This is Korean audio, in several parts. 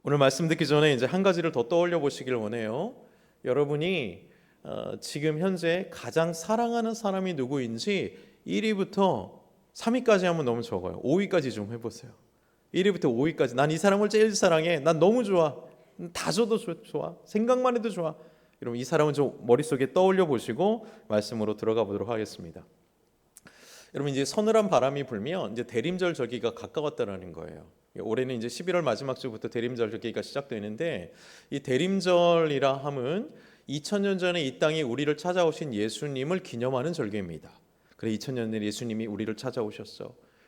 오늘 말씀 듣기 전에 이제 한 가지를 더 떠올려 보시길 원해요. 여러분이 지금 현재 가장 사랑하는 사람이 누구인지 1위부터 3위까지 하면 너무 적어요. 5위까지 좀 해보세요. 1위부터 5위까지. 난 이 사람을 제일 사랑해. 난 너무 좋아. 다 줘도 좋아. 생각만 해도 좋아. 여러분 이 사람은 좀 머릿속에 떠올려 보시고 말씀으로 들어가 보도록 하겠습니다. 여러분 이제 서늘한 바람이 불면 이제 대림절 절기가 가까웠다라는 거예요. 올해는 이제 11월 마지막 주부터 대림절 절기가 시작되는데 이 대림절이라 함은 2000년 전에 이 땅에 우리를 찾아오신 예수님을 기념하는 절기입니다. 그래 2000년 전에 예수님이 우리를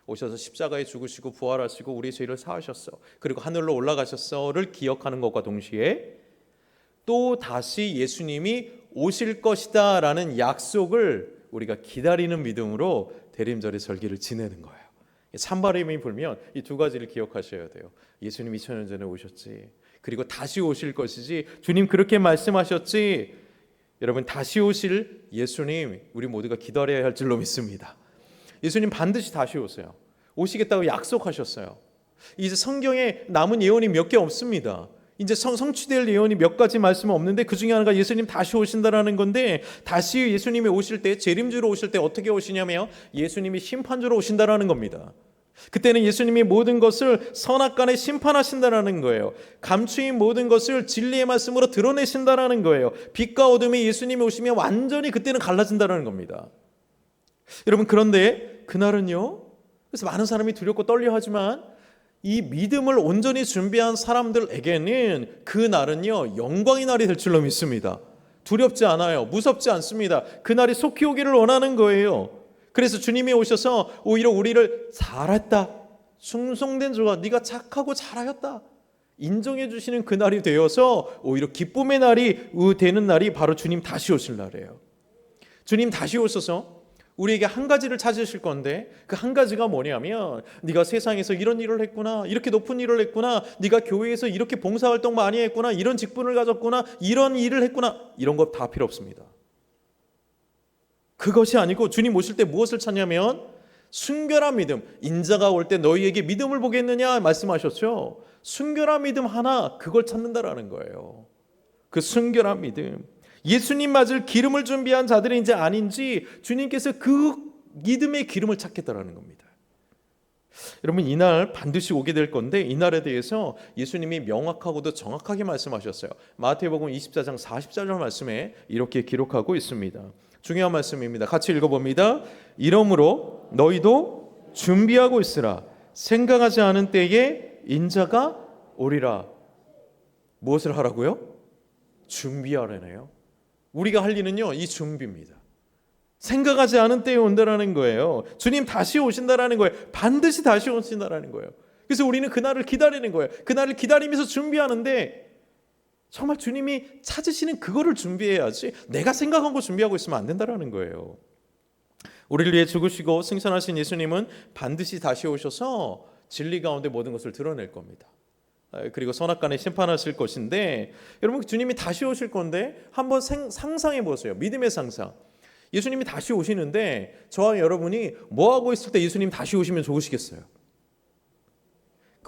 오셔서 십자가에 죽으시고 부활하시고 우리의 죄를 사하셨어. 그리고 하늘로 올라가셨어를 기억하는 것과 동시에 또 다시 예수님이 오실 것이다라는 약속을 우리가 기다리는 믿음으로 대림절의 절기를 지내는 거예요. 찬바람이 불면 이 두 가지를 기억하셔야 돼요. 예수님 2000년 전에 오셨지. 그리고 다시 오실 것이지. 주님 그렇게 말씀하셨지. 여러분 다시 오실 예수님 우리 모두가 기다려야 할 줄로 믿습니다. 예수님 반드시 다시 오세요. 오시겠다고 약속하셨어요. 이제 성경에 남은 예언이 몇 개 없습니다. 이제 성취될 예언이 몇 가지 말씀은 없는데 그 중에 하나가 예수님 다시 오신다라는 건데, 다시 예수님이 오실 때 재림주로 오실 때 어떻게 오시냐면 예수님이 심판주로 오신다라는 겁니다. 그때는 예수님이 모든 것을 선악간에 심판하신다라는 거예요. 감추인 모든 것을 진리의 말씀으로 드러내신다라는 거예요. 빛과 어둠이 예수님이 오시면 완전히 그때는 갈라진다라는 겁니다. 여러분 그런데 그날은요, 그래서 많은 사람이 두렵고 떨려하지만 이 믿음을 온전히 준비한 사람들에게는 그 날은요 영광의 날이 될 줄로 믿습니다. 두렵지 않아요. 무섭지 않습니다. 그날이 속히 오기를 원하는 거예요. 그래서 주님이 오셔서 오히려 우리를 잘했다, 충성된 자가 네가 착하고 잘하였다 인정해 주시는 그날이 되어서 오히려 기쁨의 날이 되는 날이 바로 주님 다시 오실 날이에요. 주님 다시 오셔서 우리에게 한 가지를 찾으실 건데 그 한 가지가 뭐냐면, 네가 세상에서 이런 일을 했구나, 이렇게 높은 일을 했구나, 네가 교회에서 이렇게 봉사활동 많이 했구나, 이런 직분을 가졌구나, 이런 일을 했구나, 이런 거 다 필요 없습니다. 그것이 아니고 주님 오실 때 무엇을 찾냐면 순결한 믿음. 인자가 올 때 너희에게 믿음을 보겠느냐 말씀하셨죠. 순결한 믿음 하나, 그걸 찾는다라는 거예요. 그 순결한 믿음, 예수님 맞을 기름을 준비한 자들이 이제 아닌지 주님께서 그 믿음의 기름을 찾겠다라는 겁니다. 여러분 이날 반드시 오게 될 건데, 이날에 대해서 예수님이 명확하고도 정확하게 말씀하셨어요. 마태복음 24장 44절 말씀에 이렇게 기록하고 있습니다. 중요한 말씀입니다. 같이 읽어봅니다. 이러므로 너희도 준비하고 있으라. 생각하지 않은 때에 인자가 오리라. 무엇을 하라고요? 준비하라네요. 우리가 할 일은요 이 준비입니다. 생각하지 않은 때에 온다라는 거예요. 주님 다시 오신다라는 거예요. 반드시 다시 오신다라는 거예요. 그래서 우리는 그날을 기다리는 거예요. 그날을 기다리면서 준비하는데, 정말 주님이 찾으시는 그거를 준비해야지 내가 생각한 거 준비하고 있으면 안 된다라는 거예요. 우리를 위해 죽으시고 승천하신 예수님은 반드시 다시 오셔서 진리 가운데 모든 것을 드러낼 겁니다. 그리고 선악간에 심판하실 것인데, 여러분 주님이 다시 오실 건데 한번 상상해 보세요. 믿음의 상상. 예수님이 다시 오시는데 저와 여러분이 뭐하고 있을 때 예수님 다시 오시면 좋으시겠어요?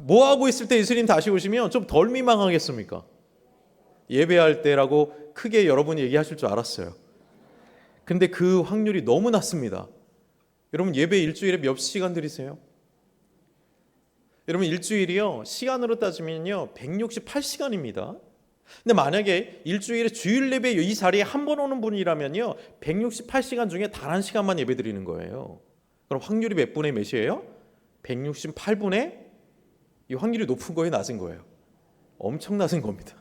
뭐하고 있을 때 예수님 다시 오시면 좀 덜 민망하겠습니까? 예배할 때라고 크게 여러분이 얘기하실 줄 알았어요. 근데 그 확률이 너무 낮습니다. 여러분 예배 일주일에 몇 시간 드리세요? 여러분 일주일이요 시간으로 따지면요 168시간입니다. 근데 만약에 일주일에 주일 예배 이 자리에 한 번 오는 분이라면요 168시간 중에 단 한 시간만 예배 드리는 거예요. 그럼 확률이 몇 분의 몇이에요? 168분의, 이 확률이 높은 거예요, 낮은 거예요? 엄청 낮은 겁니다.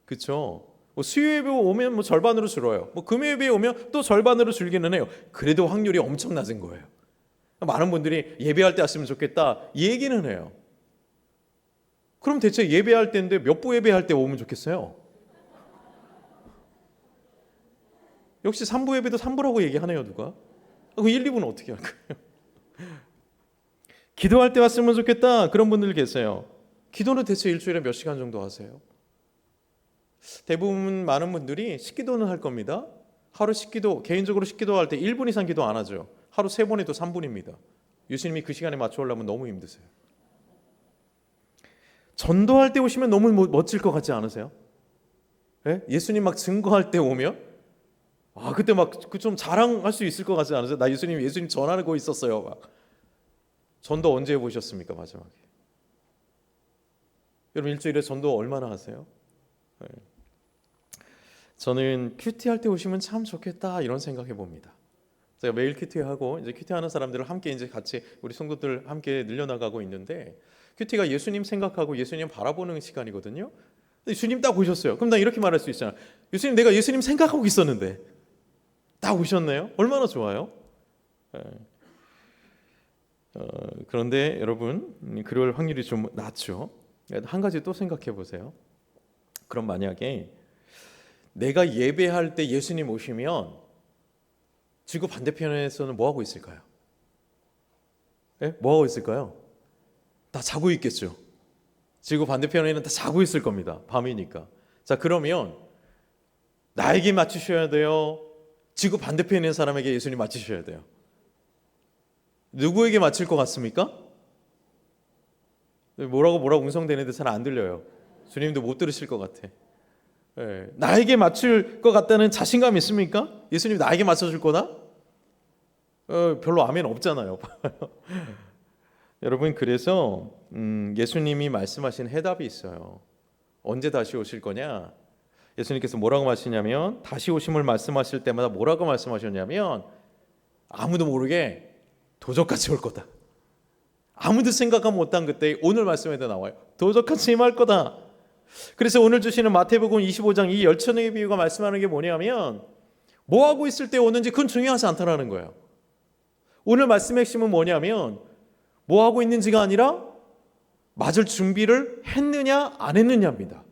그렇죠? 수요 예배 오면 절반으로 줄어요. 금요 예배 오면 또 절반으로 줄기는 해요. 그래도 확률이 엄청 낮은 거예요. 많은 분들이 예배할 때 왔으면 좋겠다 이 얘기는 해요. 그럼 대체 예배할 때인데 몇 부 예배할 때 오면 좋겠어요? 역시 3부 예배도 3부라고 얘기하네요, 누가? 그럼 1, 2부는 어떻게 할까요? 기도할 때 왔으면 좋겠다 그런 분들 계세요. 기도는 대체 일주일에 몇 시간 정도 하세요? 대부분 많은 분들이 식기도는 할 겁니다. 하루 식기도, 개인적으로 식기도 할 때 1분 이상 기도 안 하죠. 하루 3번 해도 3분입니다. 예수님이 그 시간에 맞춰 오려면 너무 힘드세요. 전도할 때 오시면 너무 멋질 것 같지 않으세요? 예? 예수님 막 증거할 때 오면 그때 막 좀 자랑할 수 있을 것 같지 않으세요? 나 예수님 전하고 있었어요. 막. 전도 언제 해보셨습니까? 마지막에. 여러분 일주일에 전도 얼마나 하세요? 예. 저는 큐티 할 때 오시면 참 좋겠다 이런 생각해 봅니다. 제가 매일 큐티 하고 이제 큐티 하는 사람들을 함께 이제 같이 우리 성도들 함께 늘려나가고 있는데 큐티가 예수님 생각하고 예수님 바라보는 시간이거든요. 예수님 딱 오셨어요. 그럼 나 이렇게 말할 수 있잖아. 내가 예수님 생각하고 있었는데 딱 오셨네요. 얼마나 좋아요. 그런데 여러분 그럴 확률이 좀 낮죠. 한 가지 또 생각해 보세요. 그럼 만약에 내가 예배할 때 예수님 오시면 지구 반대편에서는 뭐 하고 있을까요? 예? 뭐 하고 있을까요? 다 자고 있겠죠. 지구 반대편에는 다 자고 있을 겁니다. 밤이니까. 자, 그러면 나에게 맞추셔야 돼요? 지구 반대편에 있는 사람에게 예수님 맞추셔야 돼요? 누구에게 맞힐 것 같습니까? 뭐라고 웅성대는데 잘 안 들려요. 주님도 못 들으실 것 같아. 예, 나에게 맞출 것 같다는 자신감 있습니까? 예수님 나에게 맞춰줄 거다? 별로 아멘 없잖아요. 여러분 그래서 예수님이 말씀하신 해답이 있어요. 언제 다시 오실 거냐? 예수님께서 뭐라고 하시냐면 다시 오심을 말씀하실 때마다 뭐라고 말씀하셨냐면 아무도 모르게 도적같이 올 거다. 아무도 생각하면 못한 그때 오늘 말씀에도 나와요. 도적같이 임할 거다. 그래서 오늘 주시는 마태복음 25장 이 열천의 비유가 말씀하는 게 뭐냐면 뭐 하고 있을 때 오는지 그건 중요하지 않다라는 거예요. 오늘 말씀의 핵심은 뭐냐면 뭐 하고 있는지가 아니라 맞을 준비를 했느냐 안 했느냐입니다.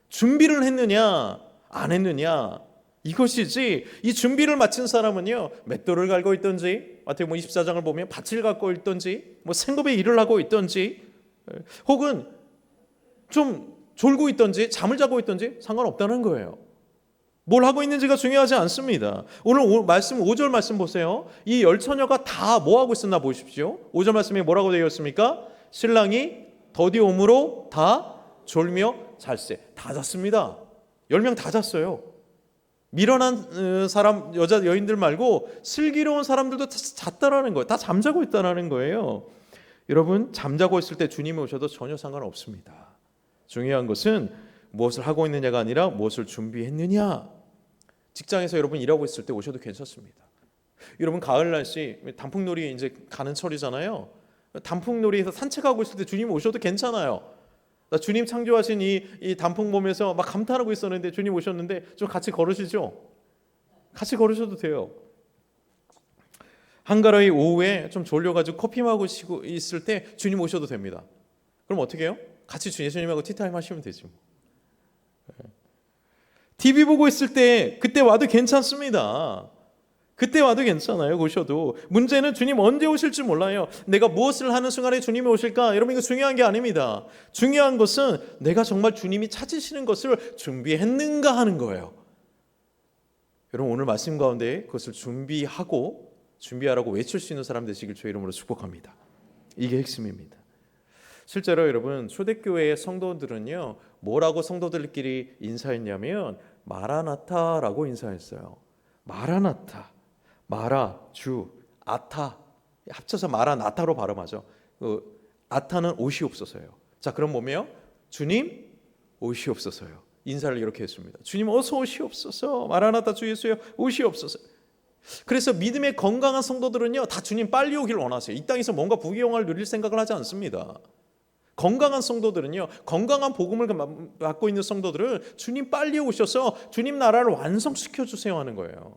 준비를 했느냐 안 했느냐 이것이지 이 준비를 마친 사람은요 맷돌을 갈고 있든지 마태복음 24장을 보면 밭을 갖고 있든지 뭐 생업에 일을 하고 있든지 혹은 좀 졸고 있든지 잠을 자고 있든지 상관없다는 거예요. 뭘 하고 있는지가 중요하지 않습니다. 오늘 말씀 5절 말씀 보세요. 이 열 처녀가 다 뭐 하고 있었나 보십시오. 5절 말씀에 뭐라고 되어 있습니까? 신랑이 더디 오므로 다 졸며 잘세. 다 잤습니다. 10명 다 잤어요. 미련한 사람 여자 여인들 말고 슬기로운 사람들도 다 잤다라는 거예요. 다 잠자고 있다라는 거예요. 여러분 잠자고 있을 때 주님이 오셔도 전혀 상관없습니다. 중요한 것은 무엇을 하고 있느냐가 아니라 무엇을 준비했느냐. 직장에서 여러분 일하고 있을 때 오셔도 괜찮습니다. 여러분 가을 날씨 단풍놀이 이제 가는 철이잖아요. 단풍놀이에서 산책하고 있을 때 주님 오셔도 괜찮아요. 나 주님 창조하신 이 단풍 보면서 막 감탄하고 있었는데 주님 오셨는데 좀 같이 걸으시죠. 같이 걸으셔도 돼요. 한가로이 오후에 좀 졸려가지고 커피 마시고 있을 때 주님 오셔도 됩니다. 그럼 어떻게 해요? 같이 예수님하고 티타임 하시면 되지 뭐. TV 보고 있을 때 그때 와도 괜찮습니다. 그때 와도 괜찮아요. 오셔도. 문제는 주님 언제 오실지 몰라요. 내가 무엇을 하는 순간에 주님이 오실까? 여러분 이거 중요한 게 아닙니다. 중요한 것은 내가 정말 주님이 찾으시는 것을 준비했는가 하는 거예요. 여러분 오늘 말씀 가운데 그것을 준비하라고 외칠 수 있는 사람 되시길 주의 이름으로 축복합니다. 이게 핵심입니다. 실제로 여러분 초대교회의 성도들은요 뭐라고 성도들끼리 인사했냐면 마라나타라고 인사했어요. 마라나타, 마라, 주, 아타 합쳐서 마라나타로 발음하죠. 아타는 오시옵소서예요. 자 그럼 뭐며 주님 오시옵소서요. 인사를 이렇게 했습니다. 주님 어서 오시옵소서. 마라나타 주 예수여 오시옵소서. 그래서 믿음의 건강한 성도들은요 다 주님 빨리 오길 원하세요. 이 땅에서 뭔가 부귀영화를 누릴 생각을 하지 않습니다. 건강한 성도들은요 건강한 복음을 받고 있는 성도들은 주님 빨리 오셔서 주님 나라를 완성시켜 주세요 하는 거예요.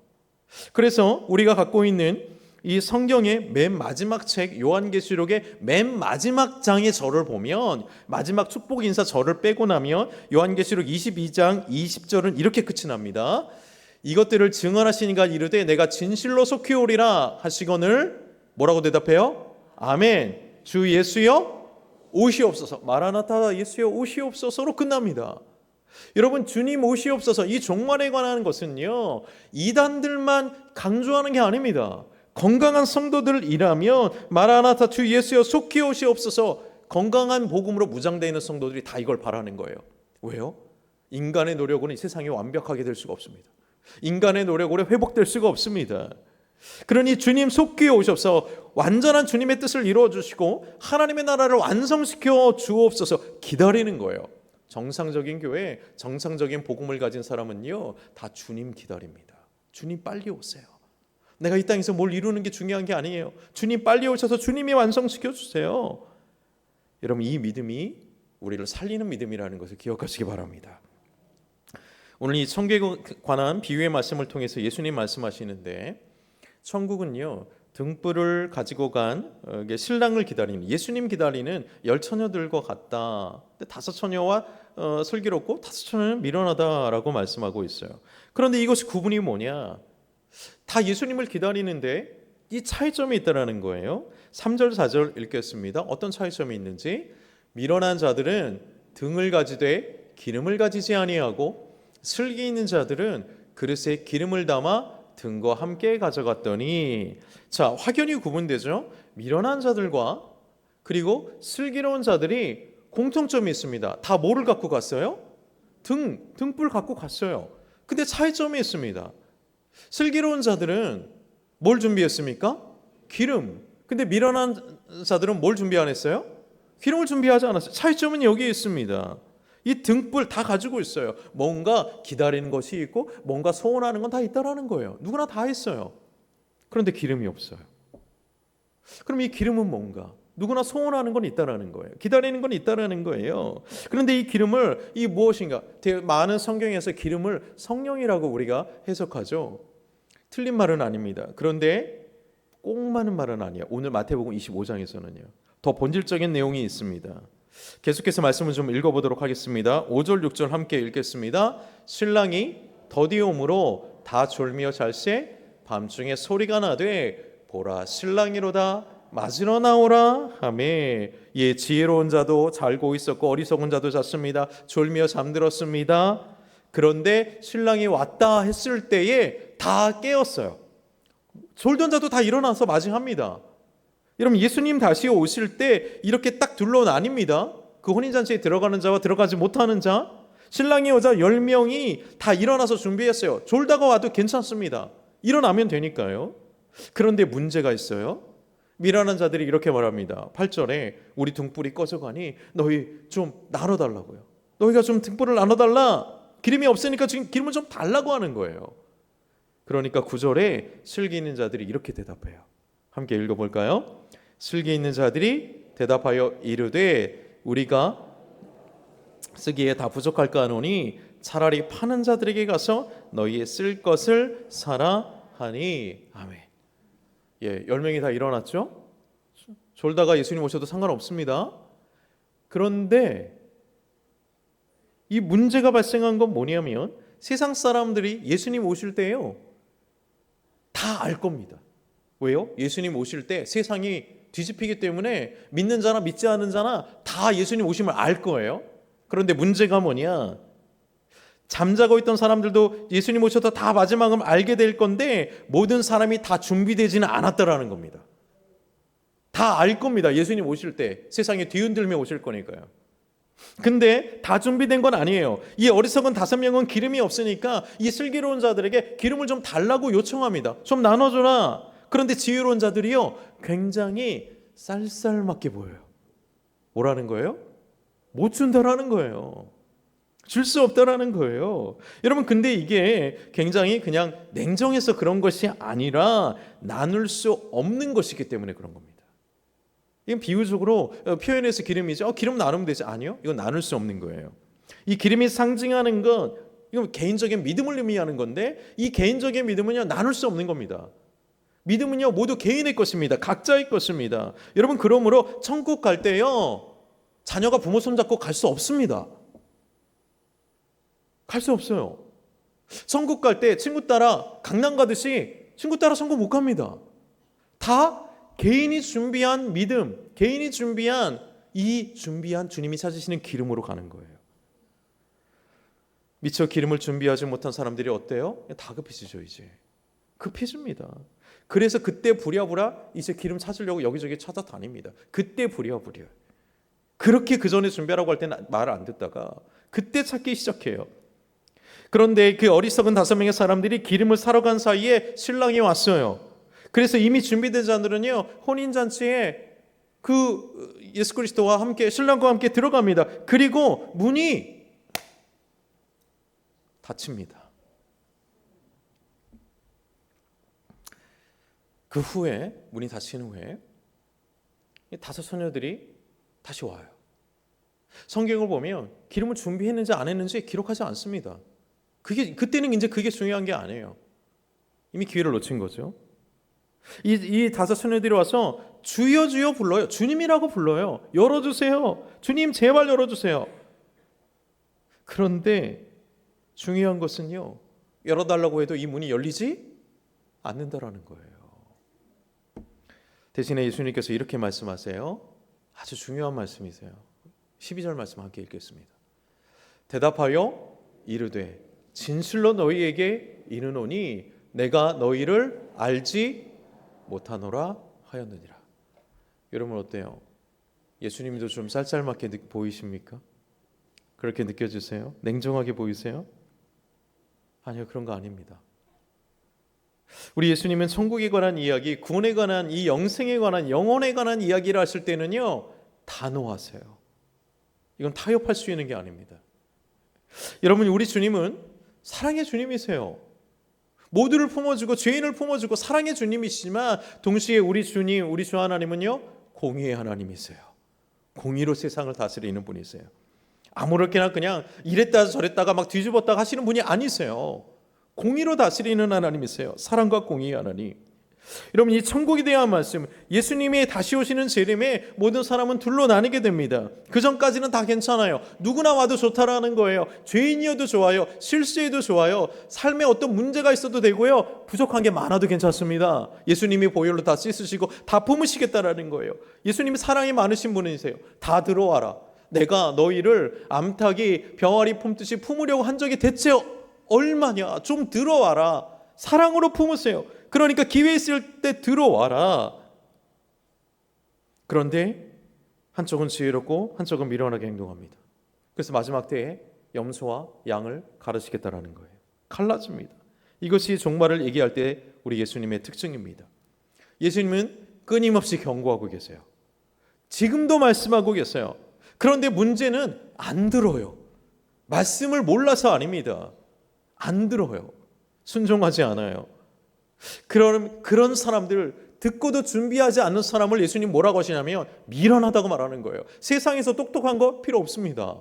그래서 우리가 갖고 있는 이 성경의 맨 마지막 책 요한계시록의 맨 마지막 장의 절을 보면 마지막 축복 인사 절을 빼고 나면 요한계시록 22장 20절은 이렇게 끝이 납니다. 이것들을 증언하시니가 이르되 내가 진실로 속히 오리라 하시거늘 뭐라고 대답해요? 아멘. 주 예수여 오시옵소서. 마라나타 예수여 오시옵소서로 끝납니다. 여러분 주님 오시옵소서 이 종말에 관한 것은요 이단들만 강조하는 게 아닙니다. 건강한 성도들이라면 마라나타 주 예수여 속히 오시옵소서 건강한 복음으로 무장되어 있는 성도들이 다 이걸 바라는 거예요. 왜요? 인간의 노력으로는 이 세상이 완벽하게 될 수가 없습니다. 인간의 노력으로 회복될 수가 없습니다. 그러니 주님 속기에 오셔서 완전한 주님의 뜻을 이루어 주시고 하나님의 나라를 완성시켜 주옵소서 기다리는 거예요. 정상적인 교회, 정상적인 복음을 가진 사람은요, 다 주님 기다립니다. 주님 빨리 오세요. 내가 이 땅에서 뭘 이루는 게 중요한 게 아니에요. 주님 빨리 오셔서 주님이 완성시켜 주세요. 여러분, 이 믿음이 우리를 살리는 믿음이라는 것을 기억하시기 바랍니다. 오늘 이 천국에 관한 비유의 말씀을 통해서 예수님 말씀하시는데, 천국은요, 등불을 가지고 간 신랑을 기다리는, 예수님 기다리는 10처녀들과 같다. 5처녀와 슬기롭고 5처녀는 미련하다라고 말씀하고 있어요. 그런데 이것이 구분이 뭐냐? 다 예수님을 기다리는데 이 차이점이 있다라는 거예요. 3절 4절 읽겠습니다. 어떤 차이점이 있는지. 미련한 자들은 등을 가지되 기름을 가지지 아니하고 슬기 있는 자들은 그릇에 기름을 담아 등과 함께 가져갔더니, 자, 확연히 구분되죠. 미련한 자들과 그리고 슬기로운 자들이 공통점이 있습니다. 다 뭐를 갖고 갔어요? 등불 갖고 갔어요. 근데 차이점이 있습니다. 슬기로운 자들은 뭘 준비했습니까? 기름. 근데 미련한 자들은 뭘 준비 안 했어요? 기름을 준비하지 않았어요. 차이점은 여기에 있습니다. 이 등불 다 가지고 있어요. 뭔가 기다리는 것이 있고 뭔가 소원하는 건 다 있다라는 거예요. 누구나 다 있어요. 그런데 기름이 없어요. 그럼 이 기름은 뭔가? 누구나 소원하는 건 있다라는 거예요. 기다리는 건 있다라는 거예요. 그런데 이 기름을 이 무엇인가? 많은 성경에서 기름을 성령이라고 우리가 해석하죠. 틀린 말은 아닙니다. 그런데 꼭 맞는 말은 아니에요. 오늘 마태복음 25장에서는요. 더 본질적인 내용이 있습니다. 계속해서 말씀을 좀 읽어보도록 하겠습니다. 5절 6절 함께 읽겠습니다. 신랑이 더디옴으로 다 졸미어 잘새 밤중에 소리가 나되 보라 신랑이로다 맞으러 나오라 하매, 예, 지혜로운 자도 잘고 있었고 어리석은 자도 잤습니다. 졸미어 잠들었습니다. 그런데 신랑이 왔다 했을 때에 다 깨었어요. 졸던 자도 다 일어나서 맞이합니다. 여러분, 예수님 다시 오실 때 이렇게 딱 둘로 나뉩니다. 그 혼인잔치에 들어가는 자와 들어가지 못하는 자. 신랑의 여자 10명이 다 일어나서 준비했어요. 졸다가 와도 괜찮습니다. 일어나면 되니까요. 그런데 문제가 있어요. 미련한 자들이 이렇게 말합니다. 8절에 우리 등불이 꺼져가니 너희 좀 나눠달라고요. 너희가 좀 등불을 나눠달라. 기름이 없으니까 지금 기름을 좀 달라고 하는 거예요. 그러니까 9절에 슬기 있는 자들이 이렇게 대답해요. 함께 읽어볼까요? 슬기 있는 자들이 대답하여 이르되 우리가 쓰기에 다 부족할까 하노니 차라리 파는 자들에게 가서 너희의 쓸 것을 사라 하니. 아멘. 예, 10명이 다 일어났죠? 졸다가 예수님 오셔도 상관없습니다. 그런데 이 문제가 발생한 건 뭐냐면 세상 사람들이 예수님 오실 때요 다 알 겁니다. 왜요? 예수님 오실 때 세상이 뒤집히기 때문에 믿는 자나 믿지 않는 자나 다 예수님 오심을 알 거예요. 그런데 문제가 뭐냐? 잠자고 있던 사람들도 예수님 오셔서 다 마지막을 알게 될 건데 모든 사람이 다 준비되지는 않았다라는 겁니다. 다 알 겁니다. 예수님 오실 때 세상에 뒤흔들며 오실 거니까요. 근데 다 준비된 건 아니에요. 이 어리석은 5명은 기름이 없으니까 이 슬기로운 자들에게 기름을 좀 달라고 요청합니다. 좀 나눠줘라. 그런데 지혜로운 자들이요 굉장히 쌀쌀맞게 보여요. 뭐라는 거예요? 못 준다라는 거예요. 줄 수 없다라는 거예요. 여러분, 근데 이게 굉장히 그냥 냉정해서 그런 것이 아니라 나눌 수 없는 것이기 때문에 그런 겁니다. 이건 비유적으로 표현해서 기름이죠. 기름 나누면 되지. 아니요, 이건 나눌 수 없는 거예요. 이 기름이 상징하는 건 이건 개인적인 믿음을 의미하는 건데 이 개인적인 믿음은요 나눌 수 없는 겁니다. 믿음은요 모두 개인의 것입니다. 각자의 것입니다. 여러분, 그러므로 천국 갈 때요 자녀가 부모 손잡고 갈 수 없습니다. 갈 수 없어요. 천국 갈 때 친구 따라 강남 가듯이 친구 따라 천국 못 갑니다. 다 개인이 준비한 믿음, 개인이 준비한 주님이 찾으시는 기름으로 가는 거예요. 미처 기름을 준비하지 못한 사람들이 어때요? 다급해지죠. 이제 급해집니다. 그래서 그때 부랴부랴 이제 기름 찾으려고 여기저기 찾아다닙니다. 그때 부랴부랴. 그렇게 그 전에 준비하라고 할 때는 말을 안 듣다가 그때 찾기 시작해요. 그런데 그 어리석은 5명의 사람들이 기름을 사러 간 사이에 신랑이 왔어요. 그래서 이미 준비된 자들은요, 혼인잔치에 그 예수 그리스도와 함께, 신랑과 함께 들어갑니다. 그리고 문이 닫힙니다. 그 후에, 문이 닫히는 후에 5 소녀들이 다시 와요. 성경을 보면 기름을 준비했는지 안 했는지 기록하지 않습니다. 그때는 이제 그게 중요한 게 아니에요. 이미 기회를 놓친 거죠. 이 5 소녀들이 와서 주여 주여 불러요. 주님이라고 불러요. 열어주세요. 주님 제발 열어주세요. 그런데 중요한 것은요, 열어달라고 해도 이 문이 열리지 않는다라는 거예요. 대신에 예수님께서 이렇게 말씀하세요. 아주 중요한 말씀이세요. 12절 말씀 함께 읽겠습니다. 대답하여 이르되 진실로 너희에게 이르노니 내가 너희를 알지 못하노라 하였느니라. 여러분 어때요? 예수님도 좀 쌀쌀맞게 보이십니까? 그렇게 느껴지세요? 냉정하게 보이세요? 아니요, 그런 거 아닙니다. 우리 예수님은 천국에 관한 이야기, 구원에 관한, 이 영생에 관한, 영혼에 관한 이야기를 하실 때는요, 단호하세요. 이건 타협할 수 있는 게 아닙니다. 여러분, 우리 주님은 사랑의 주님이세요. 모두를 품어주고 죄인을 품어주고 사랑의 주님이시지만 동시에 우리 주님, 우리 주 하나님은요, 공의의 하나님이세요. 공의로 세상을 다스리는 분이세요. 아무렇게나 그냥 이랬다 저랬다가 막 뒤집었다가 하시는 분이 아니세요. 공의로 다스리는 하나님이세요. 사랑과 공의의 하나님. 여러분, 이 천국에 대한 말씀, 예수님이 다시 오시는 재림에 모든 사람은 둘로 나뉘게 됩니다. 그 전까지는 다 괜찮아요. 누구나 와도 좋다라는 거예요. 죄인이어도 좋아요. 실수해도 좋아요. 삶에 어떤 문제가 있어도 되고요. 부족한 게 많아도 괜찮습니다. 예수님이 보혈로 다 씻으시고 다 품으시겠다라는 거예요. 예수님이 사랑이 많으신 분이세요. 다 들어와라. 내가 너희를 암탉이 병아리 품듯이 품으려고 한 적이 대체 얼마냐. 좀 들어와라. 사랑으로 품으세요. 그러니까 기회 있을 때 들어와라. 그런데 한쪽은 지혜롭고 한쪽은 미련하게 행동합니다. 그래서 마지막 때에 염소와 양을 가르치겠다라는 거예요. 갈라집니다. 이것이 종말을 얘기할 때 우리 예수님의 특징입니다. 예수님은 끊임없이 경고하고 계세요. 지금도 말씀하고 계세요. 그런데 문제는 안 들어요. 말씀을 몰라서 아닙니다. 안 들어요. 순종하지 않아요. 그런 사람들, 듣고도 준비하지 않는 사람을 예수님 뭐라고 하시냐면 미련하다고 말하는 거예요. 세상에서 똑똑한 거 필요 없습니다.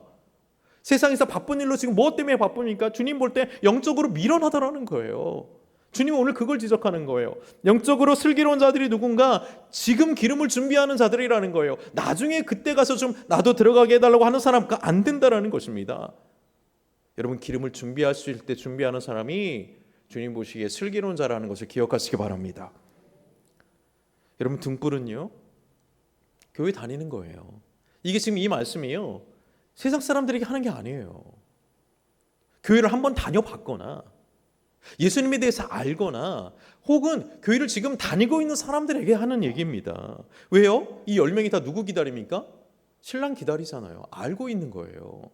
세상에서 바쁜 일로 지금 뭐 때문에 바쁩니까? 주님 볼 때 영적으로 미련하다라는 거예요. 주님은 오늘 그걸 지적하는 거예요. 영적으로 슬기로운 자들이 누군가 지금 기름을 준비하는 자들이라는 거예요. 나중에 그때 가서 좀 나도 들어가게 해달라고 하는 사람과 안 된다라는 것입니다. 여러분, 기름을 준비하실 때 준비하는 사람이 주님 보시기에 슬기로운 자라는 것을 기억하시기 바랍니다. 여러분, 등불은요, 교회 다니는 거예요. 이게 지금 이 말씀이요, 세상 사람들에게 하는 게 아니에요. 교회를 한번 다녀봤거나 예수님에 대해서 알거나 혹은 교회를 지금 다니고 있는 사람들에게 하는 얘기입니다. 왜요? 이 10명이 다 누구 기다립니까? 신랑 기다리잖아요. 알고 있는 거예요.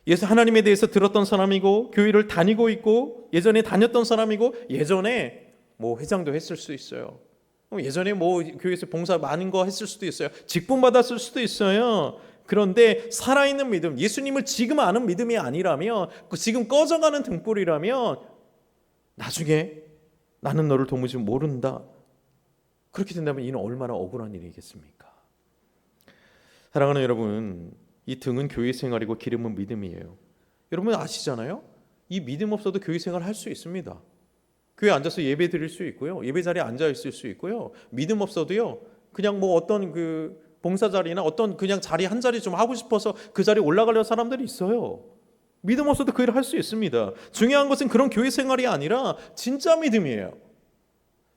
예수 하나님에 대해서 들었던 사람이고 교회를 다니고 있고 예전에 다녔던 사람이고 예전에 뭐 회장도 했을 수 있어요. 예전에 뭐 교회에서 봉사 많은 거 했을 수도 있어요. 직분 받았을 수도 있어요. 그런데 살아있는 믿음, 예수님을 지금 아는 믿음이 아니라면, 지금 꺼져가는 등불이라면 나중에 나는 너를 도무지 모른다. 그렇게 된다면 이는 얼마나 억울한 일이겠습니까? 사랑하는 여러분, 이 등은 교회 생활이고 기름은 믿음이에요. 여러분 아시잖아요? 이 믿음 없어도 교회 생활을 할 수 있습니다. 교회 앉아서 예배 드릴 수 있고요. 예배 자리에 앉아 있을 수 있고요. 믿음 없어도요, 그냥 뭐 어떤 그 봉사 자리나 어떤 그냥 자리 한 자리 좀 하고 싶어서 그 자리에 올라가려는 사람들이 있어요. 믿음 없어도 그 일을 할 수 있습니다. 중요한 것은 그런 교회 생활이 아니라 진짜 믿음이에요.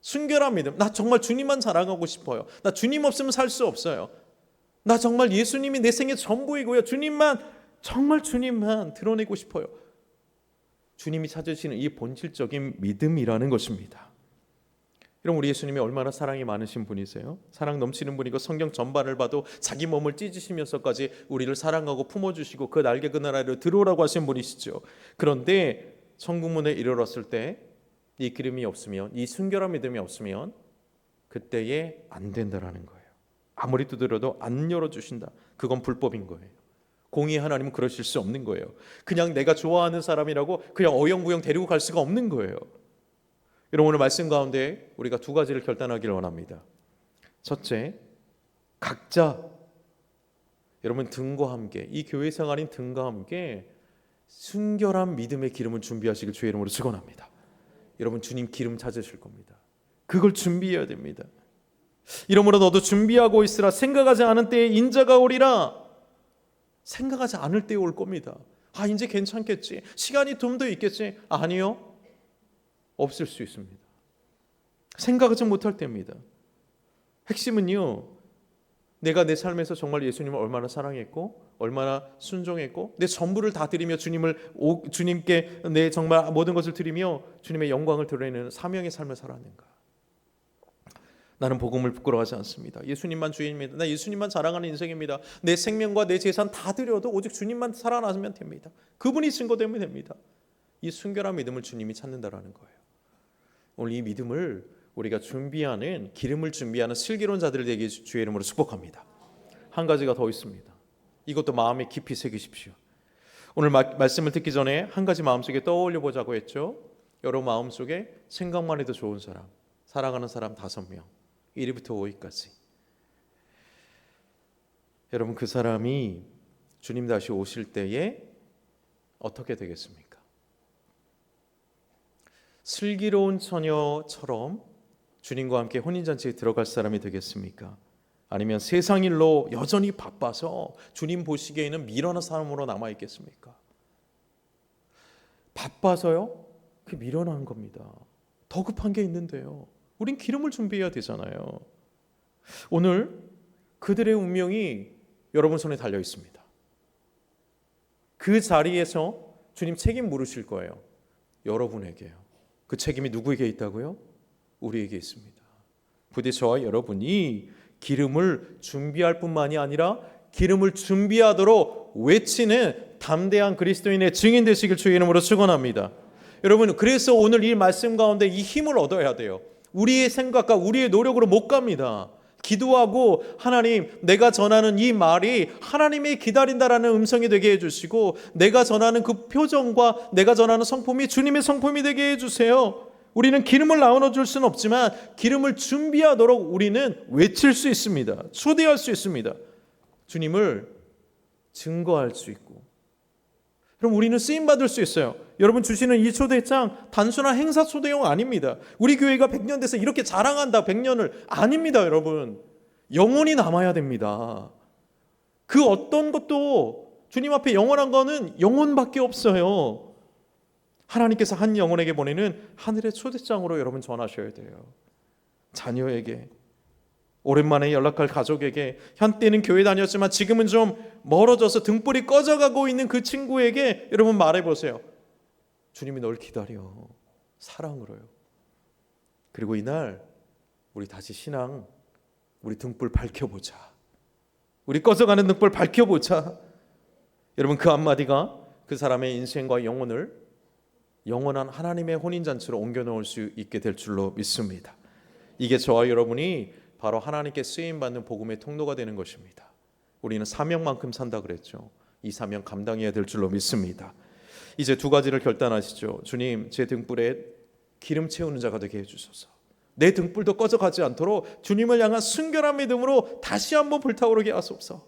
순결한 믿음. 나 정말 주님만 자랑하고 싶어요. 나 주님 없으면 살 수 없어요. 나 정말 예수님이 내 생의 전부이고요. 주님만, 정말 주님만 드러내고 싶어요. 주님이 찾으시는 이 본질적인 믿음이라는 것입니다. 여러분, 우리 예수님이 얼마나 사랑이 많으신 분이세요? 사랑 넘치는 분이고 성경 전반을 봐도 자기 몸을 찢으시면서까지 우리를 사랑하고 품어주시고 그 날개 그늘 아래로 들어오라고 하신 분이시죠. 그런데 천국문에 이르렀을 때 이 기름이 없으면, 이 순결한 믿음이 없으면 그때에 안 된다라는 거예요. 아무리 두드려도 안 열어주신다. 그건 불법인 거예요. 공의 하나님은 그러실 수 없는 거예요. 그냥 내가 좋아하는 사람이라고 그냥 어영부영 데리고 갈 수가 없는 거예요. 여러분, 오늘 말씀 가운데 우리가 두 가지를 결단하기를 원합니다. 첫째, 각자 여러분 등과 함께, 이 교회 생활인 등과 함께 순결한 믿음의 기름을 준비하시길 주의 이름으로 축원합니다. 여러분, 주님 기름 찾으실 겁니다. 그걸 준비해야 됩니다. 이러므로 너도 준비하고 있으라. 생각하지 않은 때에 인자가 오리라. 생각하지 않을 때에 올 겁니다. 아, 이제 괜찮겠지, 시간이 좀 더 있겠지. 아니요, 없을 수 있습니다. 생각하지 못할 때입니다. 핵심은요, 내가 내 삶에서 정말 예수님을 얼마나 사랑했고 얼마나 순종했고 내 전부를 다 드리며 주님께 내 정말 모든 것을 드리며 주님의 영광을 드러내는 사명의 삶을 살았는가. 나는 복음을 부끄러워하지 않습니다. 예수님만 주인입니다. 나 예수님만 자랑하는 인생입니다. 내 생명과 내 재산 다 드려도 오직 주님만 살아나면 됩니다. 그분이 증거되면 됩니다. 이 순결한 믿음을 주님이 찾는다라는 거예요. 오늘 이 믿음을 우리가 준비하는, 기름을 준비하는 슬기로운 자들 되게 주의 이름으로 축복합니다. 한 가지가 더 있습니다. 이것도 마음에 깊이 새기십시오. 오늘 말씀을 듣기 전에 한 가지 마음속에 떠올려 보자고 했죠. 여러분 마음속에 생각만 해도 좋은 사람, 사랑하는 사람 5명, 1위부터 5위까지. 여러분, 그 사람이 주님 다시 오실 때에 어떻게 되겠습니까? 슬기로운 처녀처럼 주님과 함께 혼인잔치에 들어갈 사람이 되겠습니까? 아니면 세상 일로 여전히 바빠서 주님 보시기에는 미련한 사람으로 남아있겠습니까? 바빠서요? 그게 미련한 겁니다. 더 급한 게 있는데요. 우린 기름을 준비해야 되잖아요. 오늘 그들의 운명이 여러분 손에 달려 있습니다. 그 자리에서 주님 책임 물으실 거예요. 여러분에게요. 그 책임이 누구에게 있다고요? 우리에게 있습니다. 부디 저와 여러분이 기름을 준비할 뿐만이 아니라 기름을 준비하도록 외치는 담대한 그리스도인의 증인 되시길 주의 이름으로 축원합니다. 여러분, 그래서 오늘 이 말씀 가운데 이 힘을 얻어야 돼요. 우리의 생각과 우리의 노력으로 못 갑니다. 기도하고 하나님, 내가 전하는 이 말이 하나님이 기다린다라는 음성이 되게 해주시고 내가 전하는 그 표정과 내가 전하는 성품이 주님의 성품이 되게 해주세요. 우리는 기름을 나눠 줄 수는 없지만 기름을 준비하도록 우리는 외칠 수 있습니다. 초대할 수 있습니다. 주님을 증거할 수 있고, 그럼 우리는 쓰임받을 수 있어요. 여러분 주시는 이 초대장 단순한 행사 초대용 아닙니다. 우리 교회가 100년 돼서 이렇게 자랑한다 100년을 아닙니다. 여러분, 영원히 남아야 됩니다. 그 어떤 것도 주님 앞에 영원한 거는 영혼밖에 없어요. 하나님께서 한 영혼에게 보내는 하늘의 초대장으로 여러분 전하셔야 돼요. 자녀에게, 오랜만에 연락할 가족에게, 한때는 교회 다녔지만 지금은 좀 멀어져서 등불이 꺼져가고 있는 그 친구에게 여러분 말해보세요. 주님이 널 기다려, 사랑으로요. 그리고 이날 우리 다시 신앙, 우리 등불 밝혀보자. 우리 꺼져가는 등불 밝혀보자. 여러분, 그 한마디가 그 사람의 인생과 영혼을 영원한 하나님의 혼인잔치로 옮겨놓을 수 있게 될 줄로 믿습니다. 이게 저와 여러분이 바로 하나님께 쓰임받는 복음의 통로가 되는 것입니다. 우리는 사명만큼 산다 그랬죠. 이 사명 감당해야 될 줄로 믿습니다. 이제 두 가지를 결단하시죠. 주님, 제 등불에 기름 채우는 자가 되게 해주소서. 내 등불도 꺼져가지 않도록 주님을 향한 순결한 믿음으로 다시 한번 불타오르게 하소서.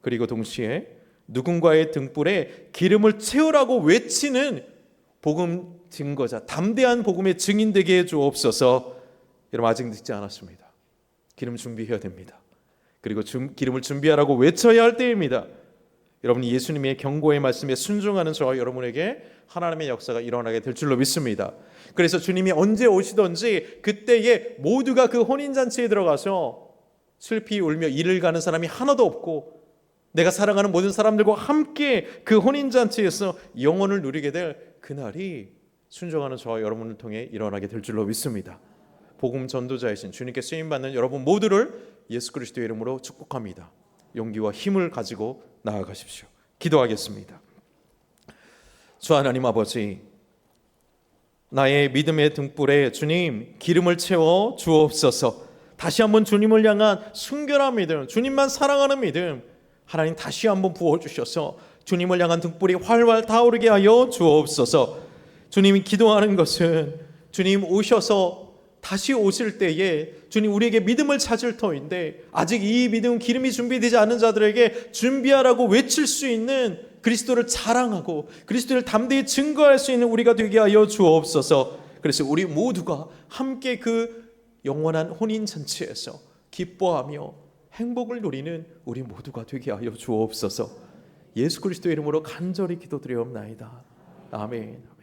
그리고 동시에 누군가의 등불에 기름을 채우라고 외치는 복음 증거자, 담대한 복음의 증인 되게 해주옵소서. 여러분, 아직 늦지 않았습니다. 기름 준비해야 됩니다. 그리고 기름을 준비하라고 외쳐야 할 때입니다. 여러분이 예수님의 경고의 말씀에 순종하는 저와 여러분에게 하나님의 역사가 일어나게 될 줄로 믿습니다. 그래서 주님이 언제 오시든지 그때에 모두가 그 혼인잔치에 들어가서 슬피 울며 이를 가는 사람이 하나도 없고 내가 사랑하는 모든 사람들과 함께 그 혼인잔치에서 영혼을 누리게 될 그날이 순종하는 저와 여러분을 통해 일어나게 될 줄로 믿습니다. 복음 전도자이신 주님께 쓰임 받는 여러분 모두를 예수 그리스도의 이름으로 축복합니다. 용기와 힘을 가지고 나아가십시오. 기도하겠습니다. 주 하나님 아버지, 나의 믿음의 등불에 주님 기름을 채워 주옵소서. 다시 한번 주님을 향한 순결한 믿음, 주님만 사랑하는 믿음 하나님 다시 한번 부어주셔서 주님을 향한 등불이 활활 타오르게 하여 주옵소서. 주님이 기도하는 것은 주님 오셔서 다시 오실 때에 주님 우리에게 믿음을 찾을 터인데 아직 이 믿음 기름이 준비되지 않은 자들에게 준비하라고 외칠 수 있는 그리스도를 자랑하고 그리스도를 담대히 증거할 수 있는 우리가 되게 하여 주옵소서. 그래서 우리 모두가 함께 그 영원한 혼인잔치에서 기뻐하며 행복을 누리는 우리 모두가 되게 하여 주옵소서. 예수 그리스도의 이름으로 간절히 기도드리옵나이다. 아멘.